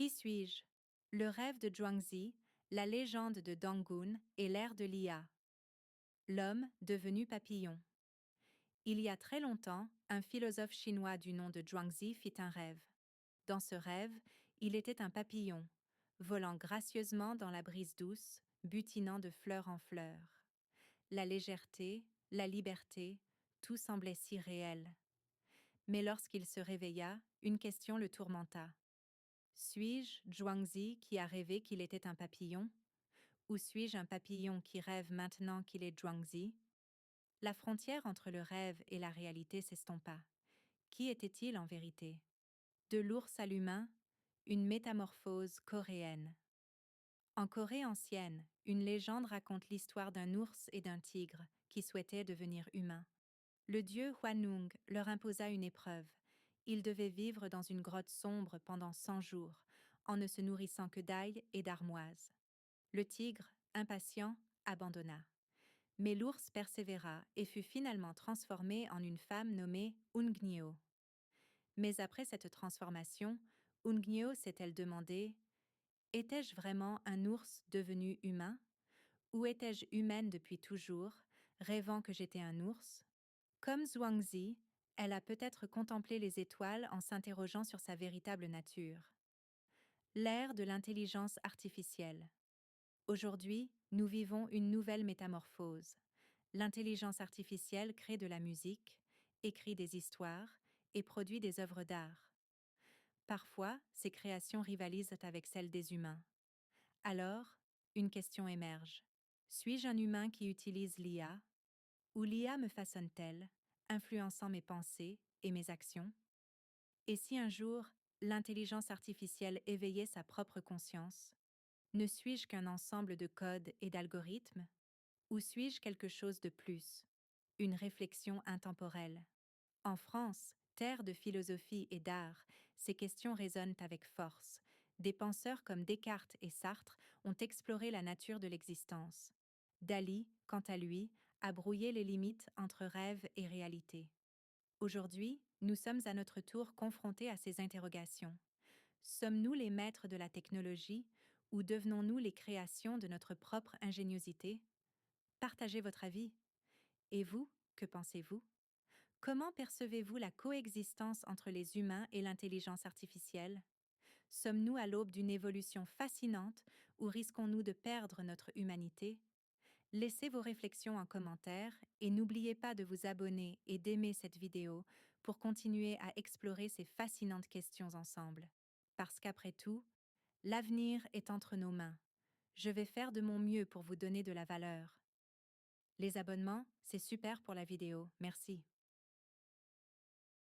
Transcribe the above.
Qui suis-je? Le rêve de Zhuangzi, la légende de Dangun et l'ère de l'IA. L'homme devenu papillon. Il y a très longtemps, un philosophe chinois du nom de Zhuangzi fit un rêve. Dans ce rêve, il était un papillon, volant gracieusement dans la brise douce, butinant de fleur en fleur. La légèreté, la liberté, tout semblait si réel. Mais lorsqu'il se réveilla, une question le tourmenta. Suis-je Zhuangzi qui a rêvé qu'il était un papillon? Ou suis-je un papillon qui rêve maintenant qu'il est Zhuangzi? La frontière entre le rêve et la réalité s'estompa. Qui était-il en vérité? De l'ours à l'humain, une métamorphose coréenne. En Corée ancienne, une légende raconte l'histoire d'un ours et d'un tigre qui souhaitaient devenir humains. Le dieu Hwanung leur imposa une épreuve. Ils devaient vivre dans une grotte sombre pendant 100 jours, en ne se nourrissant que d'ail et d'armoise. Le tigre, impatient, abandonna. Mais l'ours persévéra et fut finalement transformé en une femme nommée Ungnyo. Mais après cette transformation, Ungnyo s'est-elle demandé: étais-je vraiment un ours devenu humain? Ou étais-je humaine depuis toujours, rêvant que j'étais un ours? Comme Zhuangzi, elle a peut-être contemplé les étoiles en s'interrogeant sur sa véritable nature. L'ère de l'intelligence artificielle. Aujourd'hui, nous vivons une nouvelle métamorphose. L'intelligence artificielle crée de la musique, écrit des histoires et produit des œuvres d'art. Parfois, ces créations rivalisent avec celles des humains. Alors, une question émerge. Suis-je un humain qui utilise l'IA? Ou l'IA me façonne-t-elle, influençant mes pensées et mes actions? Et si un jour, l'intelligence artificielle éveillait sa propre conscience, ne suis-je qu'un ensemble de codes et d'algorithmes? Ou suis-je quelque chose de plus, une réflexion intemporelle? En France, terre de philosophie et d'art, ces questions résonnent avec force. Des penseurs comme Descartes et Sartre ont exploré la nature de l'existence. Dali, quant à lui, a brouillé les limites entre rêve et réalité. Aujourd'hui, nous sommes à notre tour confrontés à ces interrogations. Sommes-nous les maîtres de la technologie ou devenons-nous les créations de notre propre ingéniosité? Partagez votre avis. Et vous, que pensez-vous? Comment percevez-vous la coexistence entre les humains et l'intelligence artificielle? Sommes-nous à l'aube d'une évolution fascinante ou risquons-nous de perdre notre humanité? Laissez vos réflexions en commentaire et n'oubliez pas de vous abonner et d'aimer cette vidéo pour continuer à explorer ces fascinantes questions ensemble. Parce qu'après tout, l'avenir est entre nos mains. Je vais faire de mon mieux pour vous donner de la valeur. Les abonnements, c'est super pour la vidéo, merci.